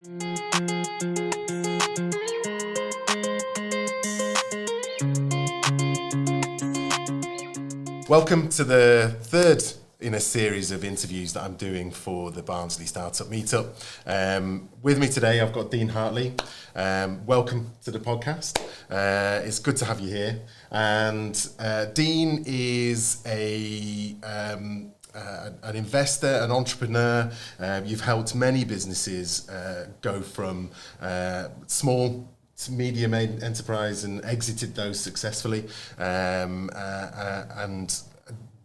Welcome to the third in a series of interviews that I'm doing for the Barnsley Startup Meetup. With me today, I've got Dean Hartley. Welcome to the podcast. It's good to have you here. And Dean is an investor, an entrepreneur. You've helped many businesses go from small to medium enterprise and exited those successfully. And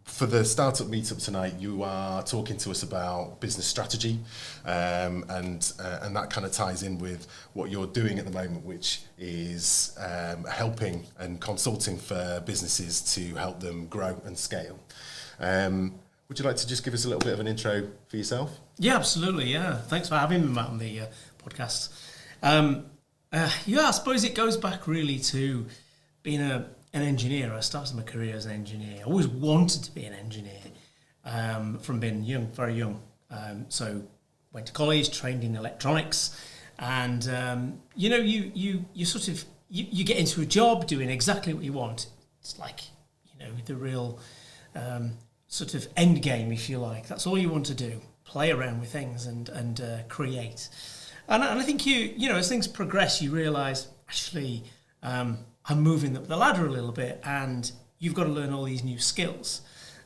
for the Startup Meetup tonight, you are talking to us about business strategy, and that kind of ties in with what you're doing at the moment, which is helping and consulting for businesses to help them grow and scale. Would you like to just give us a little bit of an intro for yourself? Yeah, absolutely. Yeah, thanks for having me on the podcast. I suppose it goes back really to being an engineer. I started my career as an engineer. I always wanted to be an engineer from being young, very young. So went to college, trained in electronics, and you sort of you get into a job doing exactly what you want. It's like the real sort of end game, if you like. That's all you want to do: play around with things and create. And I think as things progress, you realise actually I'm moving up the ladder a little bit, and you've got to learn all these new skills.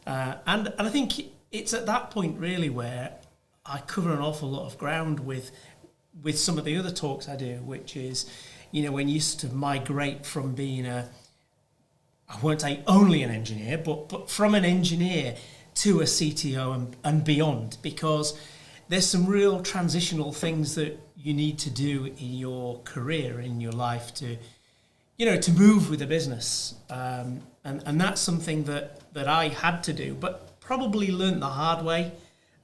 And I think it's at that point really where I cover an awful lot of ground with some of the other talks I do, which is when you sort of migrate from being I won't say only an engineer, but from an engineer to a CTO and beyond, because there's some real transitional things that you need to do in your career, in your life to move with the business. And that's something that I had to do, but probably learnt the hard way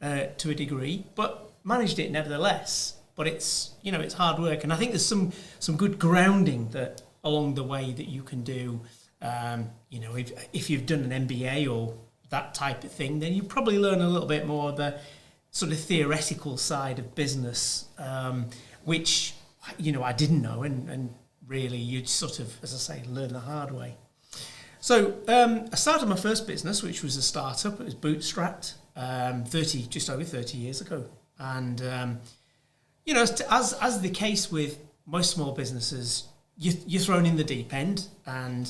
to a degree, but managed it nevertheless. But it's hard work. And I think there's some good grounding that along the way that you can do. If you've done an MBA or that type of thing, then you probably learn a little bit more of the sort of theoretical side of business, which, I didn't know. And really, you'd sort of, as I say, learn the hard way. So I started my first business, which was a startup. It was bootstrapped just over 30 years ago. And, as the case with most small businesses, you're thrown in the deep end and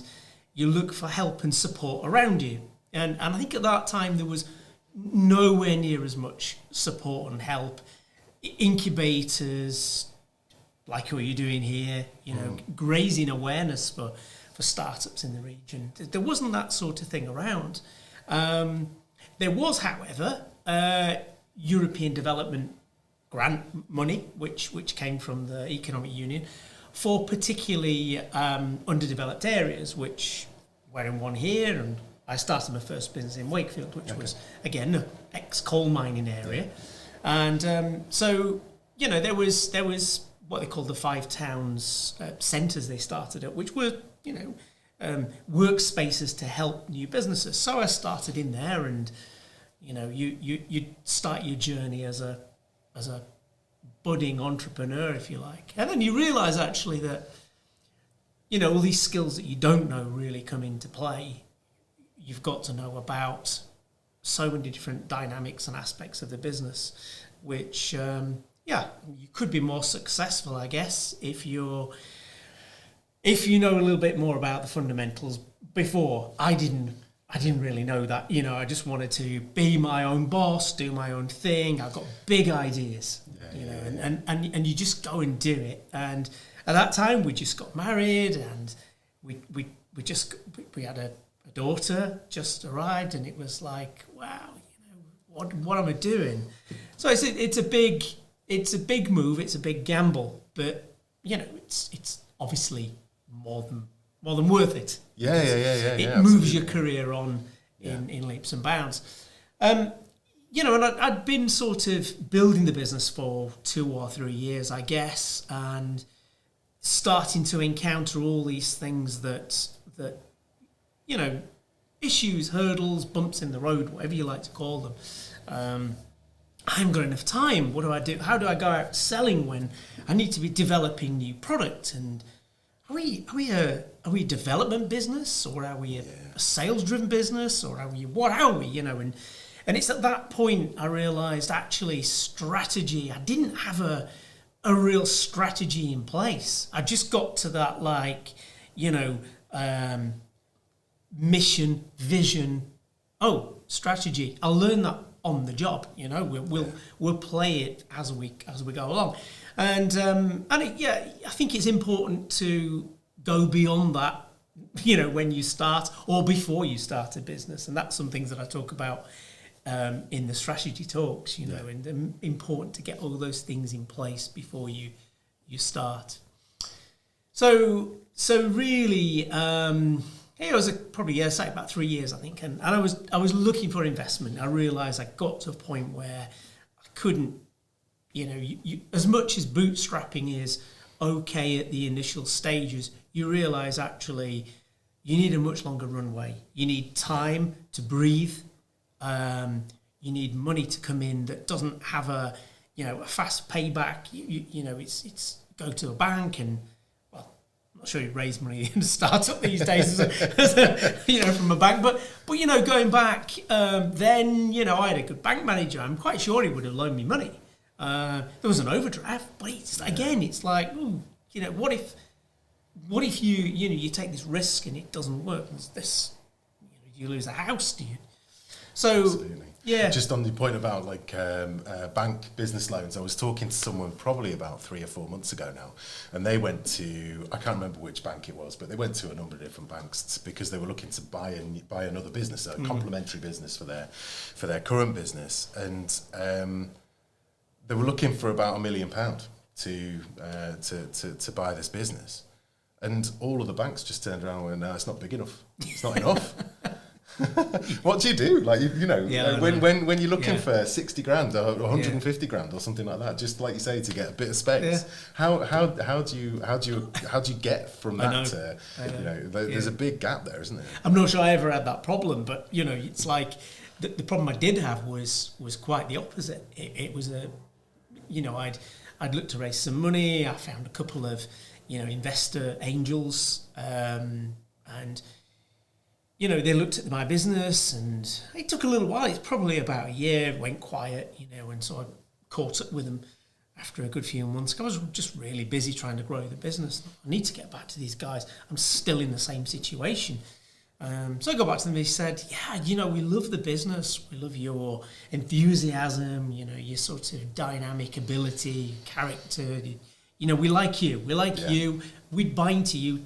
you look for help and support around you. And I think at that time there was nowhere near as much support and help. Incubators, like what you're doing here, raising awareness for startups in the region. There wasn't that sort of thing around. There was, however, European development grant money, which came from the Economic Union, for particularly underdeveloped areas, which we're in one here, and I started my first business in Wakefield, which was, again, an ex-coal mining area. And so, there was what they called the 5 towns centres they started at, which were, workspaces to help new businesses. So I started in there, and, you start your journey as a budding entrepreneur, if you like. And then you realise, actually, that, all these skills that you don't know really come into play. You've got to know about so many different dynamics and aspects of the business, which, you could be more successful, I guess, if you know a little bit more about the fundamentals. Before, I didn't really know that. I just wanted to be my own boss, do my own thing. I've got big ideas, and you just go and do it. And at that time, we just got married, and we had a daughter just arrived, and it was like, wow, what am I doing? So it's a big move, it's a big gamble, but it's obviously more than worth it. Yeah. It moves your career on in leaps and bounds. And I'd been sort of building the business for 2 or 3 years, I guess, and starting to encounter all these things that issues, hurdles, bumps in the road, whatever you like to call them. I haven't got enough time. What do I do? How do I go out selling when I need to be developing new product? And are we a development business, or are we a sales driven business, or what are we? And it's at that point I realised actually strategy. I didn't have a real strategy in place. I just got to that mission, vision. Oh, strategy. I'll learn that on the job. We'll play it as we go along. And I think it's important to go beyond that. When you start or before you start a business, and that's some things that I talk about in the strategy talks. And important to get all those things in place before you start. So really. It was probably about 3 years, I think, and I was looking for investment. I realised I got to a point where I couldn't, as much as bootstrapping is okay at the initial stages, you realise actually you need a much longer runway. You need time to breathe. You need money to come in that doesn't have a fast payback. It's go to a bank and. Not sure you raise money in a startup these days, from a bank. But going back, then I had a good bank manager. I'm quite sure he would have loaned me money. There was an overdraft, but it's like, what if you take this risk and it doesn't work? There's this, you lose a house, do you? So. Absolutely. Yeah. Just on the point about bank business loans, I was talking to someone probably about 3 or 4 months ago now, and they went to, I can't remember which bank it was, but they went to a number of different banks because they were looking to buy another business, a complementary business for their current business, and they were looking for about £1 million to buy this business, and all of the banks just turned around and went, no, it's not big enough, it's not enough. What do you do? When you're looking for 60 grand or 150 grand or something like that, just like you say, to get a bit of space. How do you get from that to there's a big gap there, isn't there? I'm not sure I ever had that problem, but it's like the problem I did have was quite the opposite. It was I'd looked to raise some money. I found a couple of investor angels and they looked at my business, and it took a little while. It's probably about a year. It went quiet, and so I caught up with them after a good few months. I was just really busy trying to grow the business. I need to get back to these guys. I'm still in the same situation. So I got back to them. They said, we love the business. We love your enthusiasm, your sort of dynamic ability, character. We like you. We like you. We'd buy into you,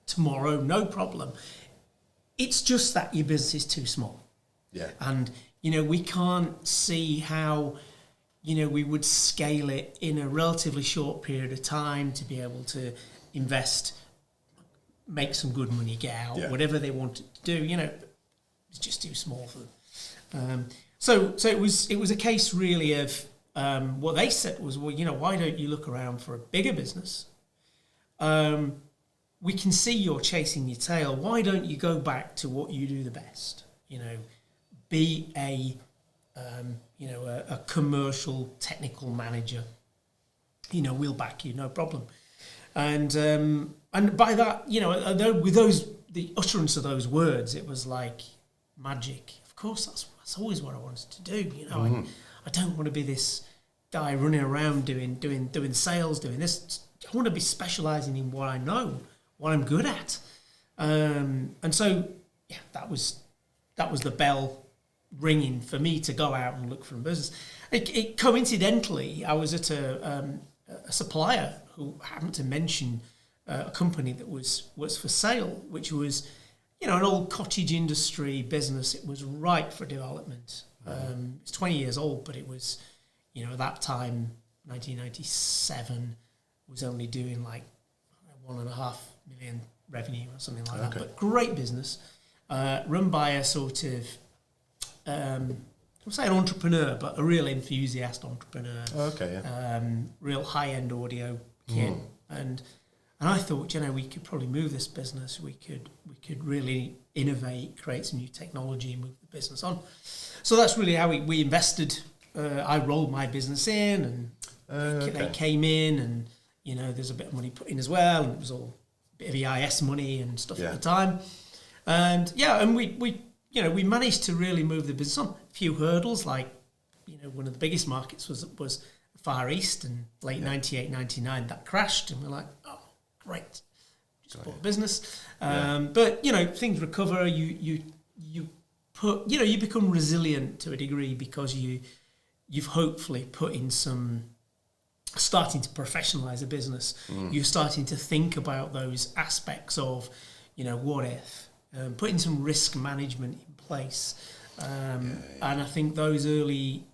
tomorrow, no problem. It's just that your business is too small. Yeah. And, we can't see how, we would scale it in a relatively short period of time to be able to invest, make some good money, get out, whatever they wanted to do, it's just too small for them. So it was a case really of what they said was, well, why don't you look around for a bigger business? We can see you're chasing your tail. Why don't you go back to what you do the best? Be a commercial technical manager. We'll back you, no problem. And by that, with the utterance of those words, it was like magic. Of course, that's always what I wanted to do. I don't want to be this guy running around doing sales, doing this. I want to be specialising in what I know, what I'm good at. And so, that was the bell ringing for me to go out and look for a business. It coincidentally, I was at a supplier who happened to mention a company that was for sale, which was, an old cottage industry business. It was ripe for development. It's 20 years old, but it was, at that time, 1997, was only doing like 1.5 million revenue or something like that. But great business, run by a sort of, I'll say an entrepreneur, but a real enthusiast entrepreneur. Real high-end audio kid. And I thought, we could probably move this business. We could really innovate, create some new technology, and move the business on. So that's really how we invested I rolled my business in, and they came in, and there's a bit of money put in as well, and it was all a bit of EIS money and stuff at the time, and we managed to really move the business on. A few hurdles, like one of the biggest markets was the Far East, and late 98, 99 that crashed, and we're like, oh great, just bought a business, but things recover. You become resilient to a degree because you've hopefully put in starting to professionalize a business. You're starting to think about those aspects of, what if, putting some risk management in place. And I think those early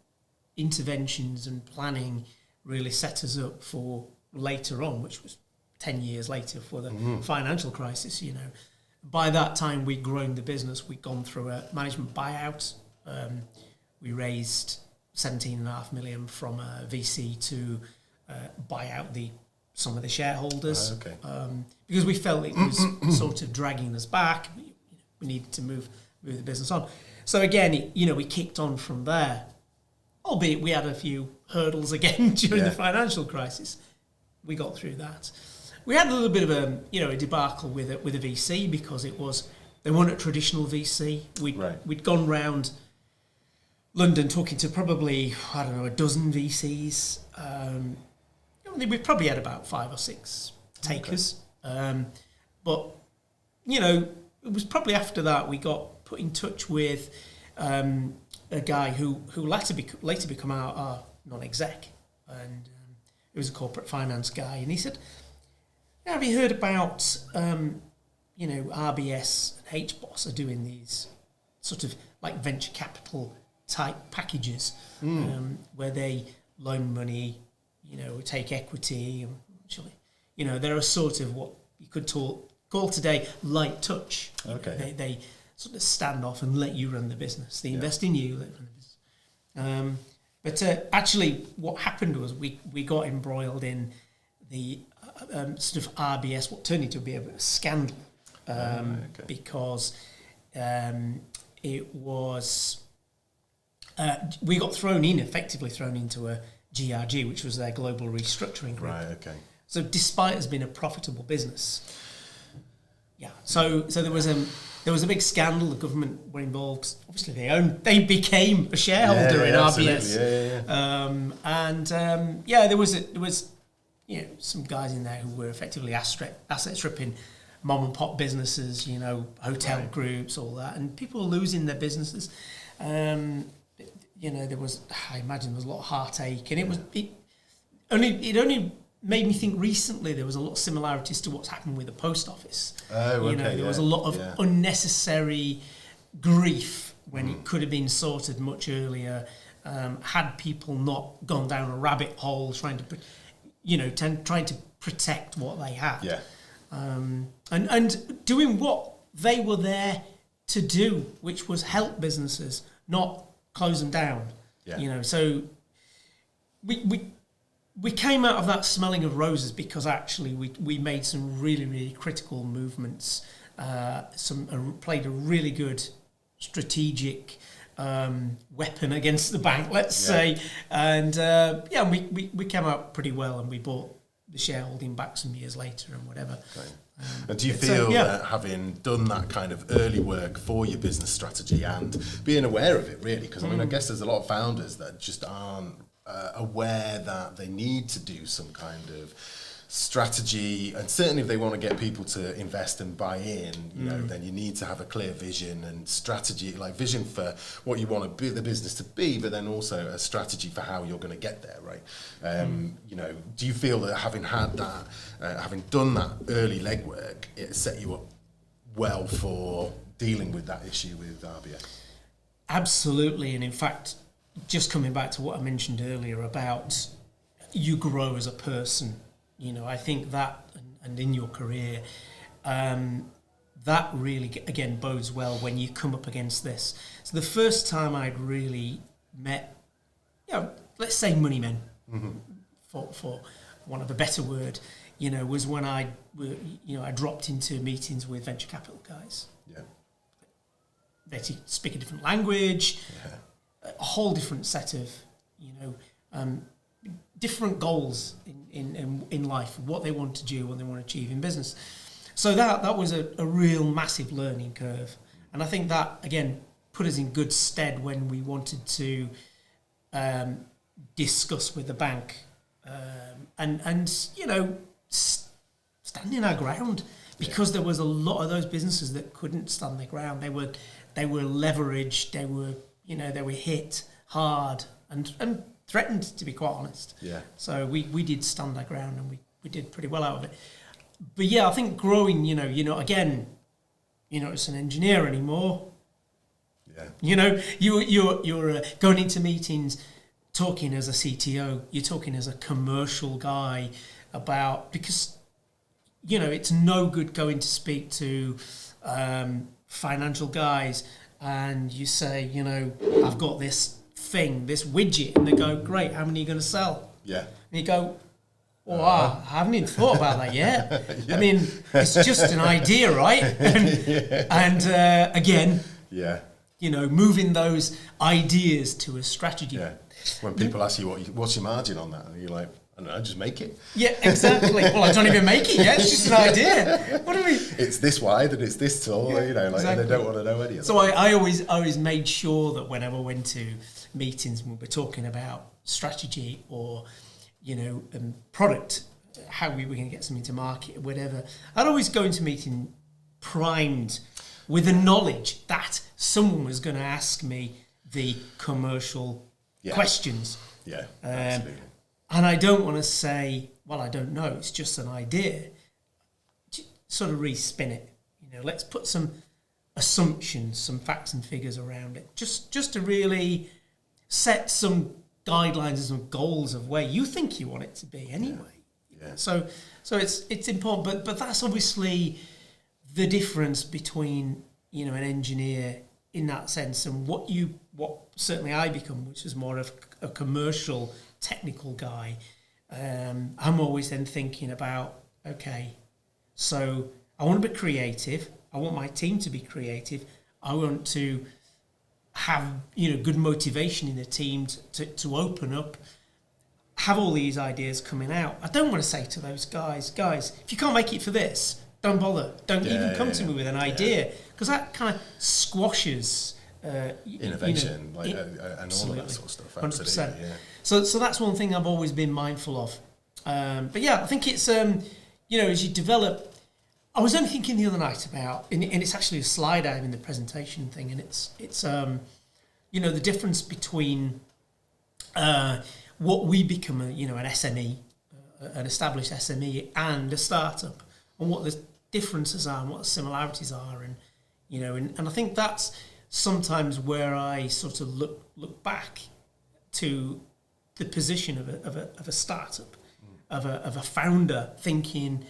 interventions and planning really set us up for later on, which was 10 years later for the financial crisis. By that time we'd grown the business, we'd gone through a management buyout. We raised 17.5 million from a VC to buy out some of the shareholders, because we felt it was sort of dragging us back. We needed to move the business on. So again, we kicked on from there, albeit we had a few hurdles again during the financial crisis. We got through that. We had a little bit of a debacle with a VC, because they weren't a traditional VC. We'd gone round London talking to probably, a dozen VCs. We probably had about 5 or 6 takers. But, it was probably after that we got put in touch with a guy who later became our non-exec. And he was a corporate finance guy. And he said, have you heard about, RBS and HBOS are doing these sort of like venture capital type packages, where they loan money, take equity, and actually, they're a sort of what you could call today light touch. Okay. They sort of stand off and let you run the business. They invest in you, let you run the business. But actually, what happened was we got embroiled in the sort of RBS, what turned into a bit of a scandal, because it was we got effectively thrown into a GRG, which was their global restructuring group. Right. Okay. So despite us being a profitable business, so there was a big scandal. The government were involved. Obviously, they became a shareholder in RBS. There was some guys in there who were effectively asset stripping mom and pop businesses, hotel groups, all that, and people were losing their businesses. I imagine there was a lot of heartache, and it only made me think recently there was a lot of similarities to what's happened with the post office. There was a lot of unnecessary grief when it could have been sorted much earlier. Had people not gone down a rabbit hole trying to protect what they had, and doing what they were there to do, which was help businesses, not close them down. So we came out of that smelling of roses because actually we made some really, really critical movements, played a really good strategic weapon against the bank, let's say, and we came out pretty well, and we bought the shareholding back some years later and whatever. Okay. And do you feel that having done that kind of early work for your business strategy and being aware of it, really, because I guess there's a lot of founders that just aren't aware that they need to do some kind of strategy, and certainly if they want to get people to invest and buy in, then you need to have a clear vision and strategy, like vision for what you want the business to be, but then also a strategy for how you're going to get there, right? Do you feel that having had that, having done that early legwork, it set you up well for dealing with that issue with RBS? Absolutely, and in fact, just coming back to what I mentioned earlier about you grow as a person. I think that, and in your career, that really, again, bodes well when you come up against this. So the first time I'd really met, let's say money men, for want of a better word, was when I dropped into meetings with venture capital guys. Yeah. They speak a different language, a whole different set of, different goals in life, what they want to do, what they want to achieve in business. So that was a real massive learning curve. And I think that, again, put us in good stead when we wanted to discuss with the bank and standing our ground, because there was a lot of those businesses that couldn't stand their ground. They were leveraged, they were hit hard and threatened, to be quite honest. Yeah. So we did stand our ground, and we did pretty well out of it. But yeah, I think growing, again, you're not just an engineer anymore. Yeah. You're going into meetings, talking as a CTO, you're talking as a commercial guy about, because, it's no good going to speak to financial guys and you say, I've got this thing, this widget, and they go, great, how many are you going to sell? Yeah. And you go, I haven't even thought about that yet. Yeah. I mean, it's just an idea, right? And again, moving those ideas to a strategy. Yeah. When people ask you what's your margin on that, and you're like, I don't know, just make it. Yeah, exactly. Well, I don't even make it yet. It's just an idea. What do we? It's this wide and it's this tall. Exactly. And they don't want to know any of that. So I always made sure that whenever I went to meetings when we're talking about strategy or product, how we were going to get something to market, whatever, I'd always go into meeting primed with the knowledge that someone was going to ask me the commercial questions. Yeah, absolutely. And I don't want to say, well, I don't know, it's just an idea. Sort of re-spin it. Let's put some assumptions, some facts and figures around it, just to really set some guidelines and some goals of where you think you want it to be anyway. Yeah. So it's important, but that's obviously the difference between an engineer in that sense and what certainly I become, which is more of a commercial, technical guy. I'm always then thinking about, okay, so I want to be creative. I want my team to be creative. I want to have good motivation in the team to open up, have all these ideas coming out. I don't want to say to those guys, if you can't make it for this, don't bother. Don't even come to me with an idea, because that kind of squashes innovation, and all of that sort of stuff. 100%. Yeah. So that's one thing I've always been mindful of. But yeah, I think it's as you develop. I was only thinking the other night about, and it's actually a slide I have in the presentation thing, and it's the difference between what we become an SME, an established SME, and a startup, and what the differences are and what the similarities are, and I think that's sometimes where I sort of look back to the position of a startup, of a founder, thinking,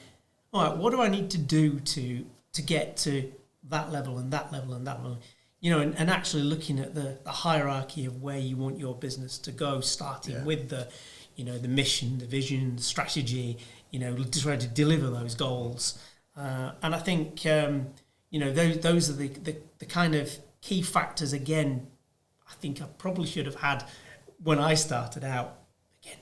all right, what do I need to do to get to that level and that level and that level? And actually looking at the hierarchy of where you want your business to go, starting with the mission, the vision, the strategy, trying to deliver those goals. And I think, those are the kind of key factors, again, I think I probably should have had when I started out. Again,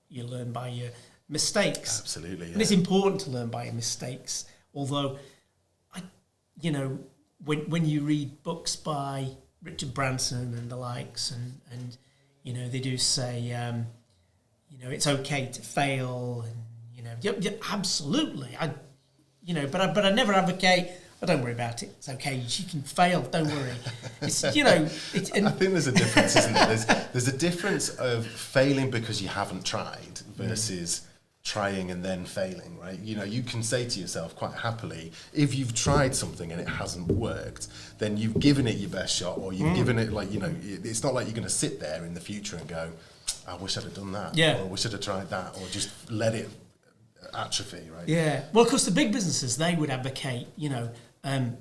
you learn by your mistakes. Absolutely, yeah. And it's important to learn by your mistakes. Although, when you read books by Richard Branson and the likes, and they do say, it's okay to fail, and absolutely. But I never advocate. Oh, don't worry about it. It's okay. You can fail. Don't worry. It's I think there's a difference, isn't there? There's a difference of failing because you haven't tried versus trying and then failing, right? You can say to yourself quite happily, if you've tried something and it hasn't worked, then you've given it your best shot, or you've given it it's not like you're going to sit there in the future and go, I wish I'd have done that, or I wish I'd have tried that, or just let it atrophy, right? Yeah. Well, of course, the big businesses, they would advocate,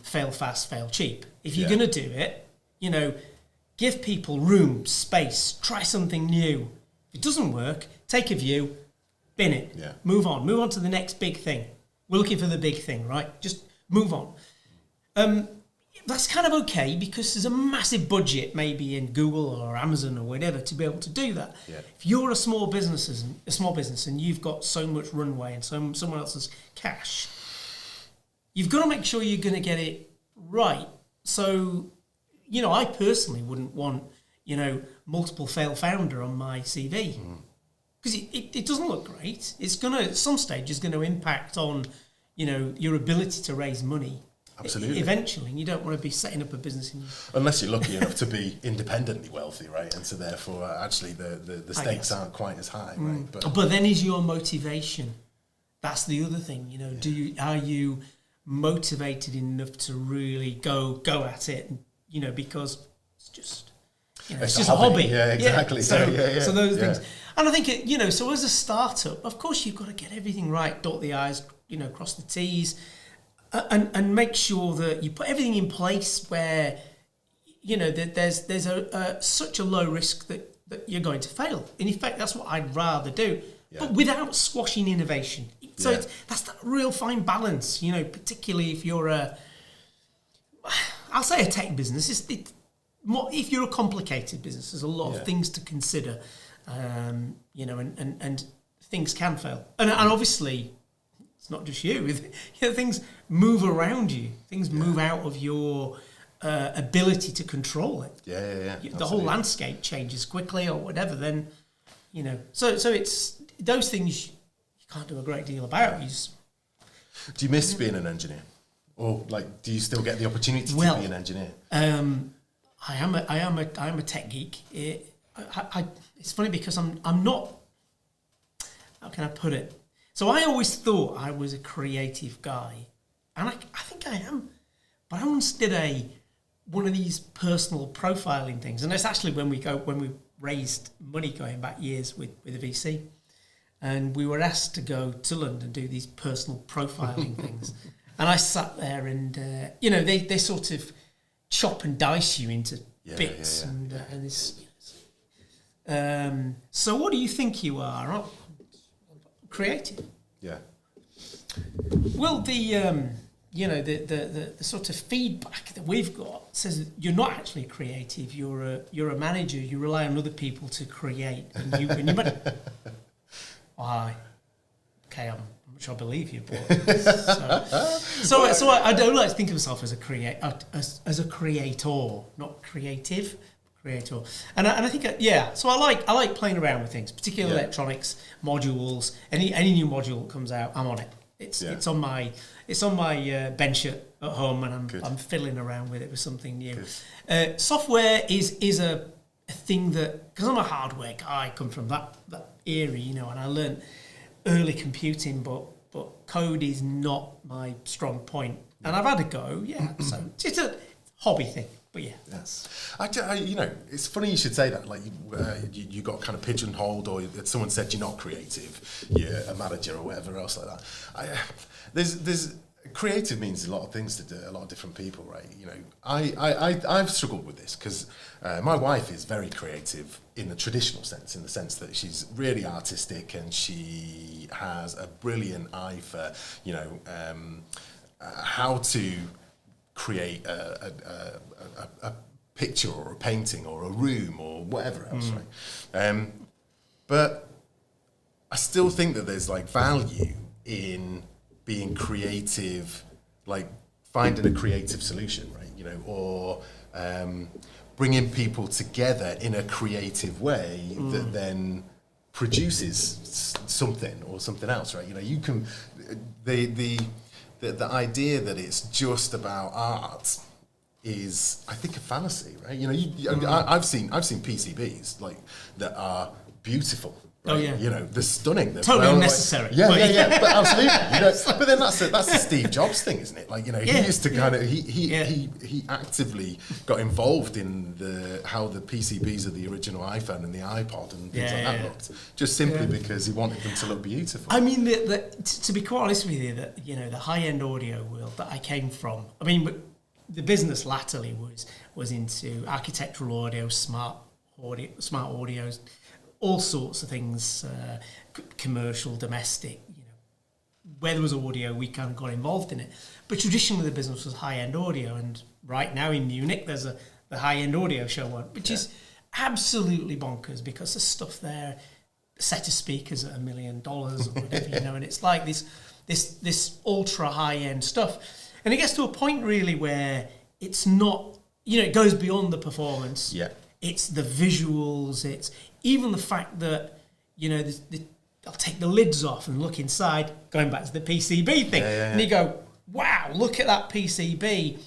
fail fast, fail cheap. If you're going to do it, give people room, space, try something new. If it doesn't work, take a view, bin it, move on to the next big thing. We're looking for the big thing, right? Just move on. that's kind of okay because there's a massive budget maybe in Google or Amazon or whatever to be able to do that. Yeah. If you're a small business and you've got so much runway and someone else's cash, you've got to make sure you're going to get it right. So, I personally wouldn't want, multiple fail founder on my CV because it doesn't look great. It's going to, at some stage, is going to impact on, your ability to raise money. Absolutely. Eventually, you don't want to be setting up a business. Unless you're lucky enough to be independently wealthy, right? And so therefore, actually, the stakes aren't quite as high, right? But then is your motivation? That's the other thing, are you motivated enough to really go at it? Because it's just, it's just a hobby. Yeah, exactly. So those Yeah. things. And I think, so as a startup, of course, you've got to get everything right, dot the I's, cross the T's. And make sure that you put everything in place where, that there's such a low risk that you're going to fail. In effect, that's what I'd rather do, but without squashing innovation. So that's that real fine balance, particularly if you're I'll say a tech business. If you're a complicated business, there's a lot of things to consider, and things can fail. And obviously, it's not just you. Things move around you. Things move out of your ability to control it. Yeah. The whole landscape changes quickly or whatever. Then, So it's those things you can't do a great deal about. Do you miss being an engineer, or do you still get the opportunity to be an engineer? I am a tech geek. It's funny because I'm not. How can I put it? So I always thought I was a creative guy, and I think I am. But I once did one of these personal profiling things, and it's actually when we raised money going back years with a VC, and we were asked to go to London and do these personal profiling things, and I sat there and they sort of chop and dice you into bits and this. So what do you think you are? Oh, creative. Yeah. Well, the sort of feedback that we've got says that you're not actually creative. You're a manager. You rely on other people to create, and you. Why? Okay, I'm not sure I believe you, but so I don't like to think of myself as a creator, not creative. Creator, and I think so I like playing around with things, particularly electronics modules. Any new module that comes out, I'm on it. It's on my bench at home, and I'm fiddling around with it with something new. Software is a thing that, because I'm a hardware guy, I come from that era, and I learned early computing, but code is not my strong point, and I've had to go. So it's a hobby thing. But yes. It's funny you should say that. You got kind of pigeonholed, or that someone said you're not creative, you're a manager or whatever else like that. There's creative means a lot of things to a lot of different people, right? I've struggled with this because my wife is very creative in the traditional sense, in the sense that she's really artistic and she has a brilliant eye for how to create a picture or a painting or a room or whatever else, right? But I still think that there's value in being creative, finding a creative solution, right? Or bringing people together in a creative way that then produces something or something else, right? You can the idea that it's just about art is, I think, a fallacy, right? I've seen PCBs that are beautiful. Right? Oh yeah, they're stunning. They're totally unnecessary. But absolutely. But then that's the Steve Jobs thing, isn't it? He used to kind of he actively got involved in how the PCBs of the original iPhone and the iPod and things like that looked, just simply because he wanted them to look beautiful. I mean, to be quite honest with you, the high-end audio world that I came from. I mean, the business latterly was into architectural audio, smart audios. All sorts of things, commercial, domestic, where there was audio, we kind of got involved in it. But traditionally, the business was high-end audio, and right now in Munich, there's the high-end audio show on, which is absolutely bonkers because there's stuff there, a set of speakers at $1 million or whatever, and it's like this ultra high-end stuff. And it gets to a point really where it's not, it goes beyond the performance. Yeah. It's the visuals. It's even the fact that, I'll take the lids off and look inside, going back to the PCB thing. And you go, wow, look at that PCB.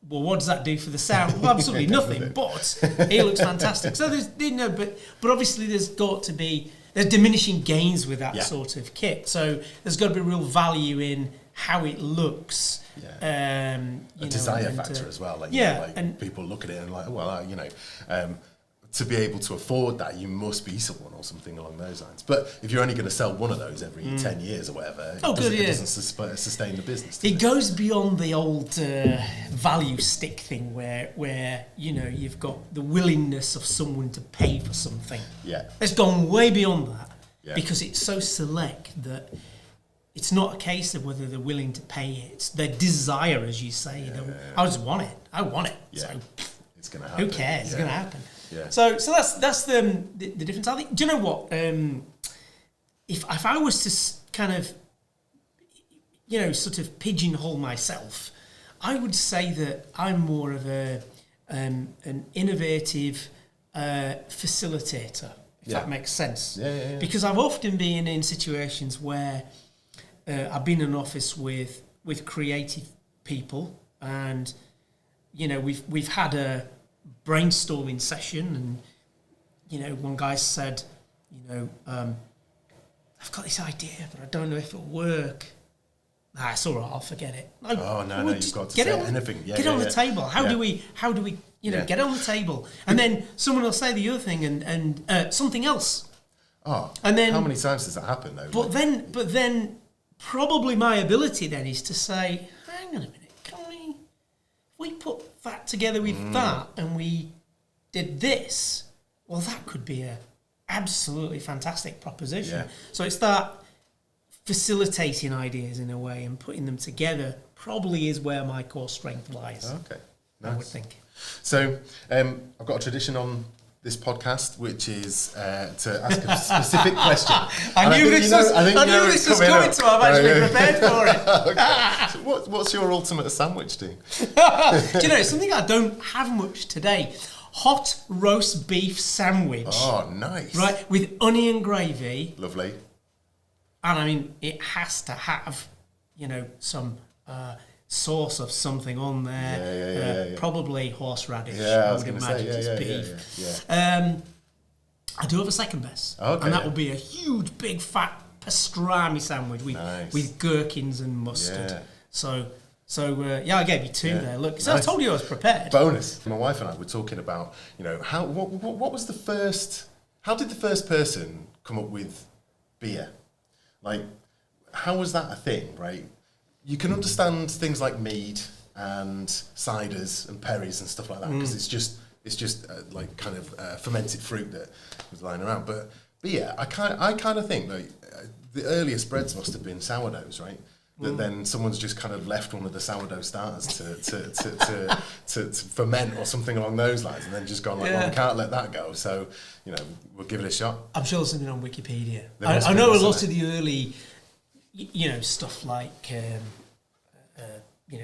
Well, what does that do for the sound? Well, absolutely nothing, but it looks fantastic. So there's, but obviously there's diminishing gains with that sort of kit. So there's got to be real value in how it looks. A desire factor as well. And people look at it and to be able to afford that, you must be someone or something along those lines. But if you're only going to sell one of those every 10 years or whatever, it doesn't sustain the business. It goes beyond the old value stick thing where you've got the willingness of someone to pay for something. Yeah. It's gone way beyond that because it's so select that it's not a case of whether they're willing to pay it. It's their desire, as you say. I just want it. I want it. Yeah. So it's going to happen. Who cares? It's going to happen. Yeah. So that's the difference. I think. Do you know what? If I was to kind of, sort of pigeonhole myself, I would say that I'm more of an innovative facilitator. If that makes sense. Yeah. Because I've often been in situations where I've been in an office with creative people, and we've had a brainstorming session, and one guy said, I've got this idea, but I don't know if it'll work. It's all right, I'll forget it. No, you've got to say anything. Get it on the table. How do we get it on the table? And then someone will say the other thing and something else. Oh, and then how many times does that happen though? But then probably my ability then is to say, hang on a minute, if we put that together with that and we did this, well, that could be a absolutely fantastic proposition. Yeah. So it's that facilitating ideas in a way and putting them together probably is where my core strength lies. Okay, nice. I would think. So I've got a tradition on this podcast, which is to ask a specific question. I knew this was coming, so I've actually prepared for it. Okay. So what's your ultimate sandwich, Dean? Do you know, something I don't have much today. Hot roast beef sandwich. Oh, nice. Right, with onion gravy. Lovely. And I mean, it has to have, some sauce of something on there. Yeah. Probably horseradish. I would imagine it's beef. Yeah. I do have a second best. Okay. And that will be a huge, big, fat pastrami sandwich with gherkins and mustard. Yeah. So I gave you two there. Look, so nice. I told you I was prepared. Bonus. My wife and I were talking about, what was the first? How did the first person come up with beer? Like, how was that a thing? Right? You can understand things like mead and ciders and perries and stuff like that because it's just like kind of fermented fruit that was lying around. But beer, I kind of think that the earliest breads must have been sourdoughs, right? That then someone's just kind of left one of the sourdough starters to ferment or something along those lines, and then just gone like, well, we can't let that go, so we'll give it a shot. I'm sure there's something on Wikipedia. I know a lot of the early, stuff like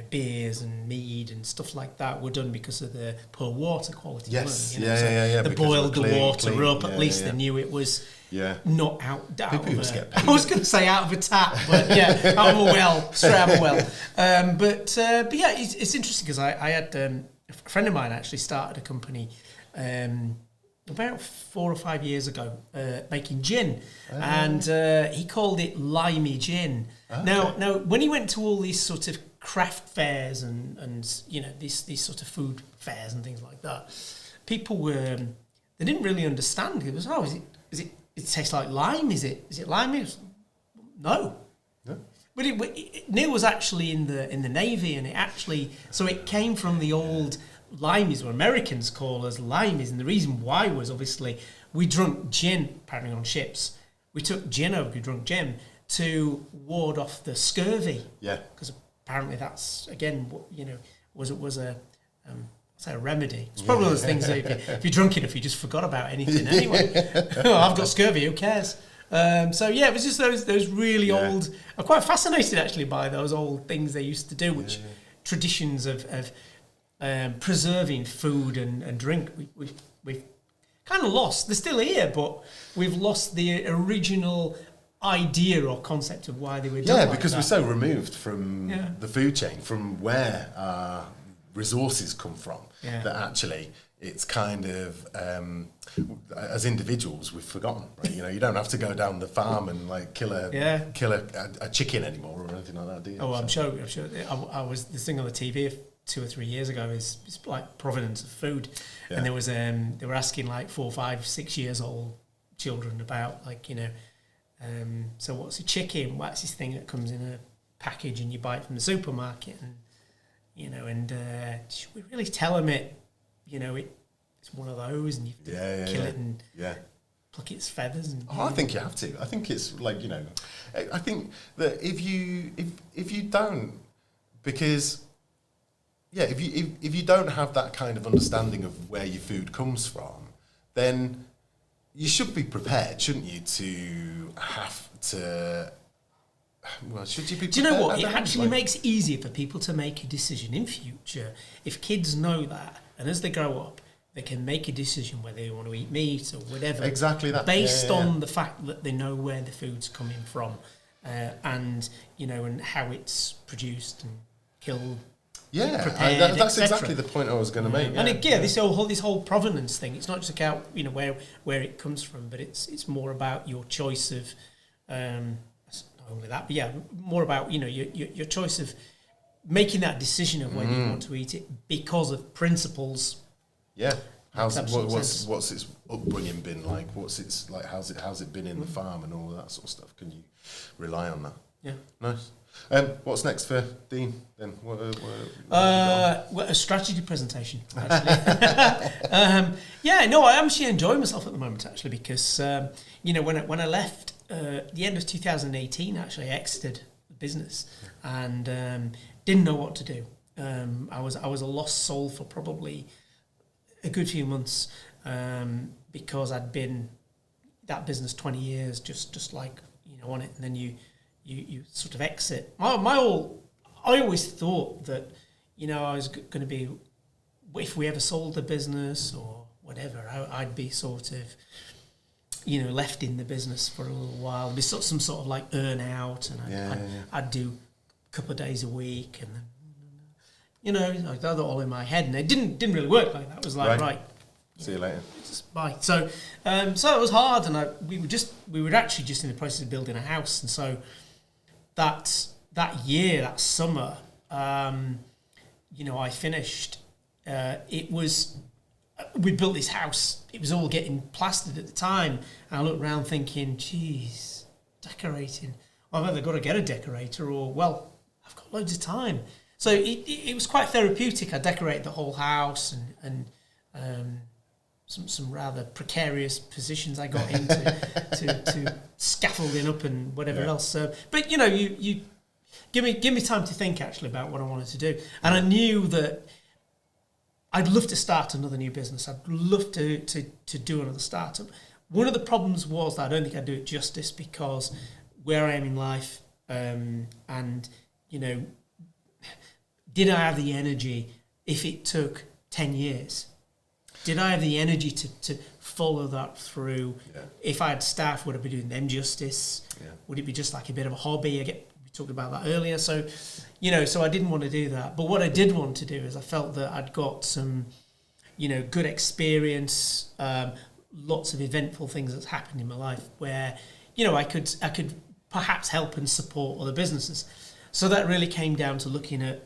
beers and mead and stuff like that were done because of the poor water quality. Yes, They boiled the water up. At least they knew it was. Yeah. Not out of get paid. I was going to say out of a tap, but out of a well, straight out of a well. But it's interesting because I had a friend of mine actually started a company about 4 or 5 years ago making gin, and he called it Limey Gin. Okay. Now, when he went to all these sort of craft fairs and these sort of food fairs and things like that, people were they didn't really understand. It was is it tastes like lime? Is it lime? No. But Neil was actually in the Navy, and it came from the old limeys, what Americans call as limeys, and the reason why was obviously we drunk gin apparently on ships. We took gin over, we drunk gin, to ward off the scurvy. Yeah. Because apparently that's, again, was a remedy. It's probably one of those things that if you're drunk enough, you just forgot about anything anyway. Oh, I've got scurvy, who cares? So yeah, it was just those really old. I'm quite fascinated actually by those old things they used to do, which traditions of preserving food and drink. We've kind of lost. They're still here, but we've lost the original idea or concept of why they were done. Yeah, like because that. we're so removed from the food chain, from where our resources come from, that actually it's kind of, as individuals, we've forgotten, right? You don't have to go down the farm and like kill a chicken anymore or anything like that, do you? Oh, I'm sure. I was this thing on the TV 2 or 3 years ago is like provenance of food, and there was they were asking like 4, 5, 6 years old children about like so what's a chicken? What's this thing that comes in a package and you buy it from the supermarket? And should we really tell them it's one of those and you have to kill it and pluck its feathers? And, I think you have to. I think it's like, I think that if you don't, because if you don't have that kind of understanding of where your food comes from, then you should be prepared, shouldn't you, to have to... Well, should you be prepared? Do you know what? It actually makes it easier for people to make a decision in future. If kids know that, and as they grow up, they can make a decision whether they want to eat meat or whatever. Exactly that. Based on the fact that they know where the food's coming from, and how it's produced and killed. Yeah, prepared, that's exactly the point I was going to make. And again, this whole provenance thing. It's not just about where it comes from, but it's more about your choice of. Not only that, but more about your choice of making that decision of whether you want to eat it because of principles. Yeah. What's its upbringing been like? What's its like? How's it been in the farm and all of that sort of stuff? Can you rely on that? Yeah. Nice. What's next for Dean then? What a strategy presentation, actually. I'm actually enjoying myself at the moment, actually, because when I left the end of 2018, actually, I exited the business and didn't know what to do. I was a lost soul for probably a good few months because I'd been that business 20 years, just like on it, and then you sort of exit. I always thought that, I was going to be, if we ever sold the business or whatever, I'd be sort of, left in the business for a little while. There'd be some sort of like earn out, and I'd do a couple of days a week, and then, I got it all in my head, and it didn't really work like that. It was like, right see you later. Bye. So it was hard, and we were actually just in the process of building a house, and so that summer, I finished. We built this house. It was all getting plastered at the time, and I looked around thinking, "Geez, decorating. I've either got to get a decorator, or I've got loads of time." So it was quite therapeutic. I decorated the whole house, and some rather precarious positions I got into to scaffolding up and whatever else. But you give me time to think actually about what I wanted to do, and I knew that I'd love to start another new business. I'd love to do another startup. One of the problems was that I don't think I'd do it justice because where I am in life, and did I have the energy if it took 10 years? Did I have the energy to follow that through? Yeah. If I had staff, would I be doing them justice? Yeah. Would it be just like a bit of a hobby? We talked about that earlier. So, so I didn't want to do that. But what I did want to do is I felt that I'd got some, good experience, lots of eventful things that's happened in my life where, I could perhaps help and support other businesses. So that really came down to looking at,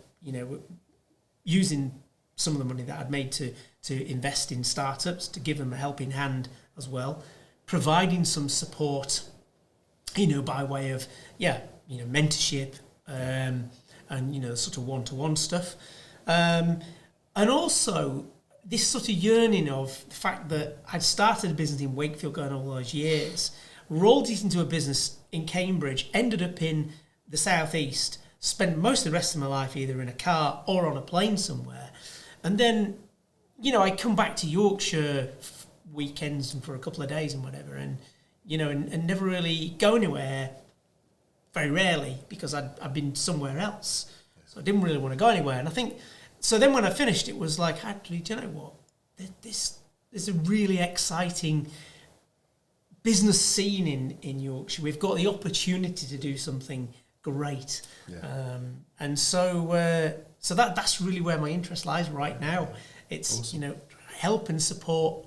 using some of the money that I'd made to invest in startups, to give them a helping hand as well, providing some support, by way of, mentorship, and, sort of one-to-one stuff. And also this sort of yearning of the fact that I'd started a business in Wakefield going all those years, rolled it into a business in Cambridge, ended up in the southeast, spent most of the rest of my life either in a car or on a plane somewhere. And then, I come back to Yorkshire weekends and for a couple of days and whatever, and never really go anywhere, very rarely, because I'd been somewhere else. So I didn't really want to go anywhere. And I think, so then when I finished, it was like, actually, do you know what? This is a really exciting business scene in Yorkshire. We've got the opportunity to do something great. Yeah. And so that's really where my interest lies right now. It's, awesome. Help and support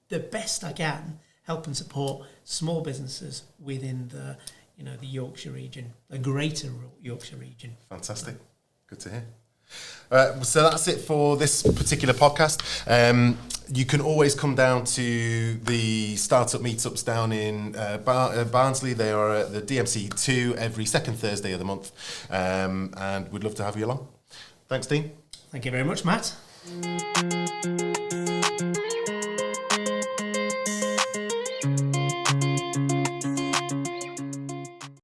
the best I can, help and support small businesses within the Yorkshire region, the greater Yorkshire region. Fantastic. Good to hear. So that's it for this particular podcast. You can always come down to the startup meetups down in Barnsley. They are at the DMC 2 every second Thursday of the month, and we'd love to have you along. Thanks, Dean. Thank you very much, Matt.